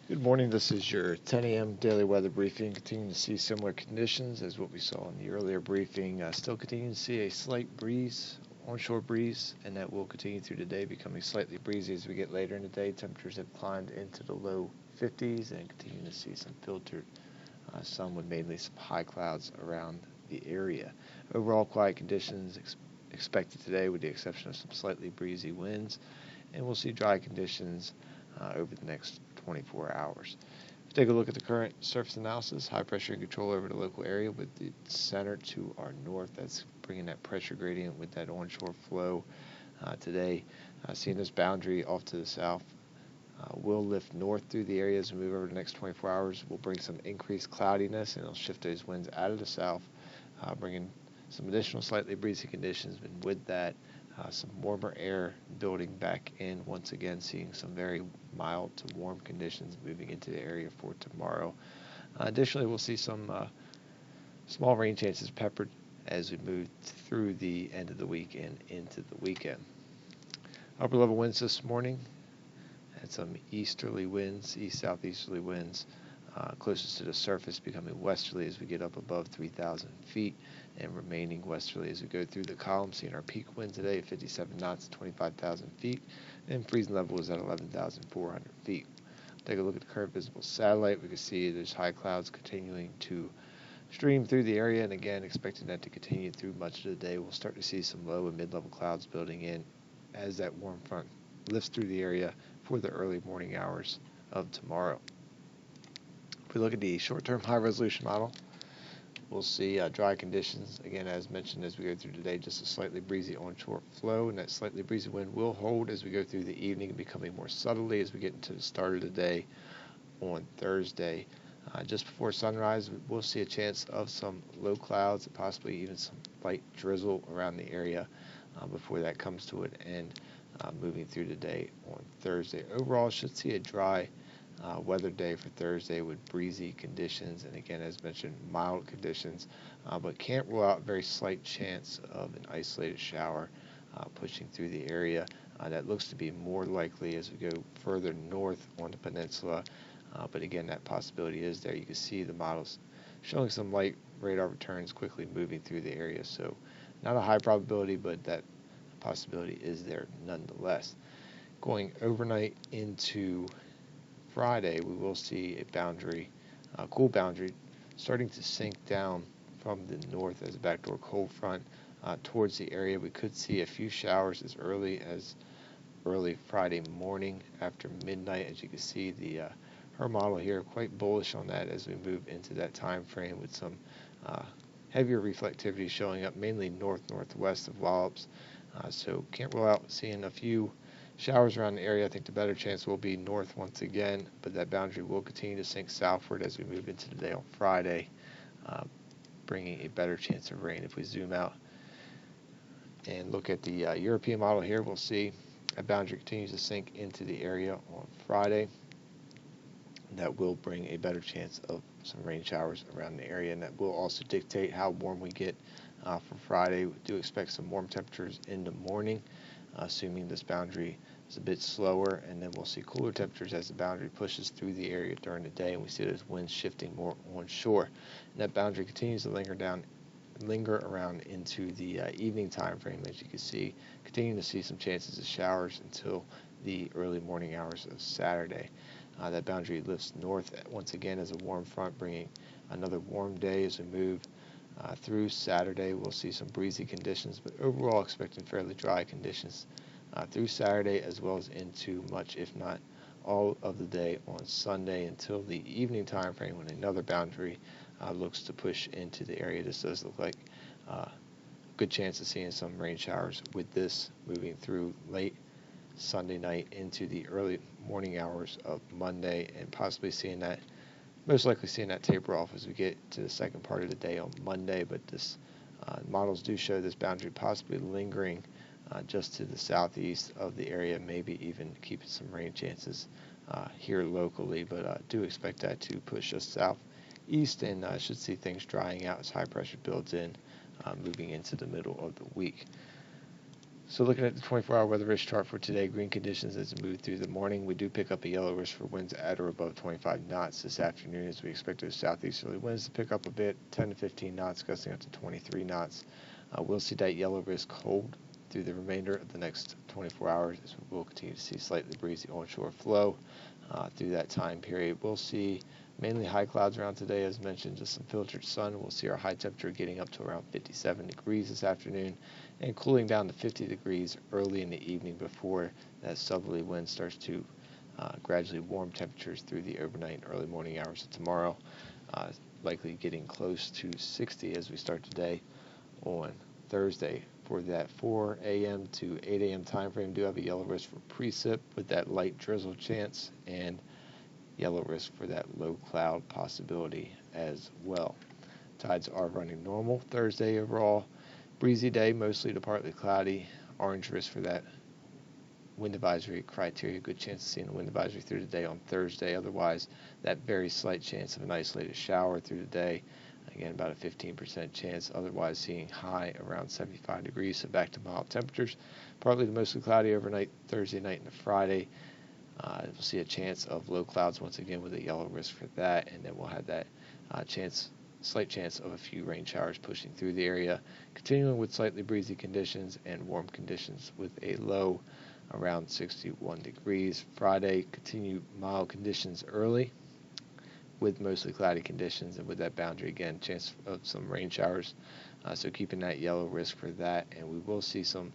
Good morning. This is your 10 a.m. daily weather briefing. Continuing to see similar conditions as what we saw in the earlier briefing. Still continuing to see a slight breeze, onshore breeze, and that will continue through today, becoming slightly breezy as we get later in the day. Temperatures have climbed into the low 50s and continue to see some filtered sun with mainly some high clouds around the area. Overall, quiet conditions expected today with the exception of some slightly breezy winds, and we'll see dry conditions over the next 24 hours. If we take a look at the current surface analysis, high pressure and control over the local area with the center to our north. That's bringing that pressure gradient with that onshore flow today. Seeing this boundary off to the south will lift north through the area as we move over the next 24 hours. Will bring some increased cloudiness and it'll shift those winds out of the south, bringing some additional slightly breezy conditions. And with that, some warmer air building back in once again, seeing some very mild to warm conditions moving into the area for tomorrow. Additionally, we'll see some small rain chances peppered as we move through the end of the week and into the weekend. Upper level winds this morning had some easterly winds, east-southeasterly winds, closest to the surface, becoming westerly as we get up above 3,000 feet and remaining westerly as we go through the column, seeing our peak wind today at 57 knots at 25,000 feet, and freezing level is at 11,400 feet. Take a look at the current visible satellite. We can see there's high clouds continuing to stream through the area, and again, expecting that to continue through much of the day. We'll start to see some low and mid-level clouds building in as that warm front lifts through the area for the early morning hours of tomorrow. If we look at the short-term high-resolution model, we'll see dry conditions, again, as mentioned, as we go through today, just a slightly breezy onshore flow, and that slightly breezy wind will hold as we go through the evening, becoming more southerly as we get into the start of the day on Thursday. Just before sunrise, we'll see a chance of some low clouds and possibly even some light drizzle around the area before that comes to an end, moving through the day on Thursday. Overall, should see a dry weather day for Thursday with breezy conditions, and again, as mentioned, mild conditions, but can't rule out a very slight chance of an isolated shower pushing through the area. That looks to be more likely as we go further north on the peninsula, but again, that possibility is there. You can see the models showing some light radar returns quickly moving through the area, so not a high probability, but that possibility is there nonetheless. Going overnight into Friday, we will see a boundary, cool boundary, starting to sink down from the north as a backdoor cold front towards the area. We could see a few showers as early Friday morning after midnight. As you can see, her model here quite bullish on that as we move into that time frame with some heavier reflectivity showing up mainly northwest of Wallops. So can't rule out seeing a few showers around the area. I think the better chance will be north once again, but that boundary will continue to sink southward as we move into the day on Friday, bringing a better chance of rain. If we zoom out and look at the European model here, we'll see that boundary continues to sink into the area on Friday. That will bring a better chance of some rain showers around the area, and that will also dictate how warm we get for Friday. We do expect some warm temperatures in the morning, assuming this boundary is a bit slower, and then we'll see cooler temperatures as the boundary pushes through the area during the day, and we see those winds shifting more onshore. And that boundary continues to linger around into the evening time frame, as you can see, continuing to see some chances of showers until the early morning hours of Saturday. That boundary lifts north once again as a warm front, bringing another warm day as we move through Saturday. We'll see some breezy conditions, but overall expecting fairly dry conditions through Saturday as well as into much, if not all, of the day on Sunday until the evening time frame when another boundary looks to push into the area. This does look like a good chance of seeing some rain showers with this moving through late Sunday night into the early morning hours of Monday, and possibly most likely seeing that taper off as we get to the second part of the day on Monday. But this models do show this boundary possibly lingering just to the southeast of the area, maybe even keeping some rain chances here locally, but do expect that to push us southeast, and should see things drying out as high pressure builds in moving into the middle of the week. So looking at the 24-hour weather risk chart for today, green conditions as we move through the morning. We do pick up a yellow risk for winds at or above 25 knots this afternoon, as we expect those southeasterly winds to pick up a bit, 10 to 15 knots, gusting up to 23 knots. We'll see that yellow risk hold through the remainder of the next 24 hours, as we will continue to see slightly breezy onshore flow through that time period. We'll see mainly high clouds around today, as mentioned, just some filtered sun. We'll see our high temperature getting up to around 57 degrees this afternoon and cooling down to 50 degrees early in the evening before that southerly wind starts to gradually warm temperatures through the overnight and early morning hours of tomorrow, likely getting close to 60 as we start today on Thursday. For that 4 a.m. to 8 a.m. time frame, do have a yellow risk for precip with that light drizzle chance and yellow risk for that low cloud possibility as well. Tides are running normal Thursday overall. Breezy day, mostly to partly cloudy. Orange risk for that wind advisory criteria. Good chance of seeing a wind advisory through the day on Thursday. Otherwise, that very slight chance of an isolated shower through the day. Again, about a 15% chance. Otherwise, seeing high around 75 degrees, so back to mild temperatures. Partly to mostly cloudy overnight, Thursday night and Friday. We'll see a chance of low clouds once again with a yellow risk for that, and then we'll have that slight chance of a few rain showers pushing through the area, continuing with slightly breezy conditions and warm conditions with a low around 61 degrees. Friday, continue mild conditions early with mostly cloudy conditions, and with that boundary again, chance of some rain showers. So keeping that yellow risk for that, and we will see some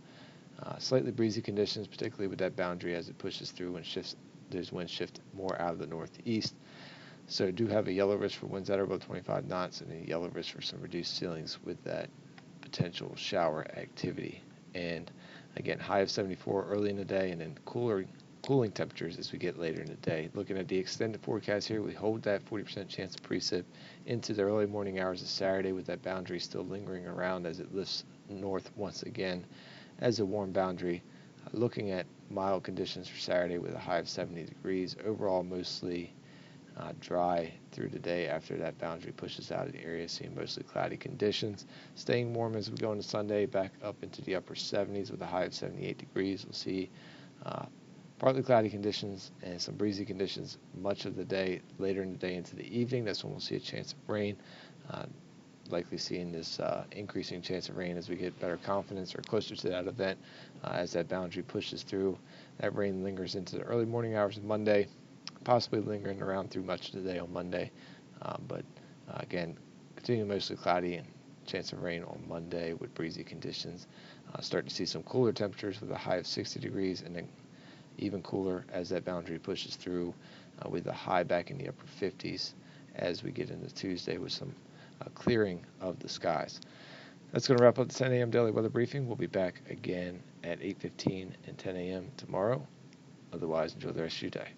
slightly breezy conditions, particularly with that boundary as it pushes through and shifts. There's wind shift more out of the northeast. So do have a yellow risk for winds that are above 25 knots and a yellow risk for some reduced ceilings with that potential shower activity. And again, high of 74 early in the day, and then cooling temperatures as we get later in the day. Looking at the extended forecast here, we hold that 40% chance of precip into the early morning hours of Saturday, with that boundary still lingering around as it lifts north once again as a warm boundary. Looking at mild conditions for Saturday with a high of 70 degrees. Overall, mostly dry through the day after that boundary pushes out of the area, seeing mostly cloudy conditions. Staying warm as we go into Sunday, back up into the upper 70s with a high of 78 degrees. We'll see partly cloudy conditions and some breezy conditions much of the day. Later in the day into the evening, that's when we'll see a chance of rain. Likely seeing this increasing chance of rain as we get better confidence or closer to that event as that boundary pushes through. That rain lingers into the early morning hours of Monday, possibly lingering around through much of the day on Monday. But again, continuing mostly cloudy and chance of rain on Monday with breezy conditions. Start to see some cooler temperatures with a high of 60 degrees, and then even cooler as that boundary pushes through with a high back in the upper 50s as we get into Tuesday with some clearing of the skies. That's going to wrap up the 10 a.m. daily weather briefing. We'll be back again at 8:15 and 10 a.m. tomorrow. Otherwise, enjoy the rest of your day.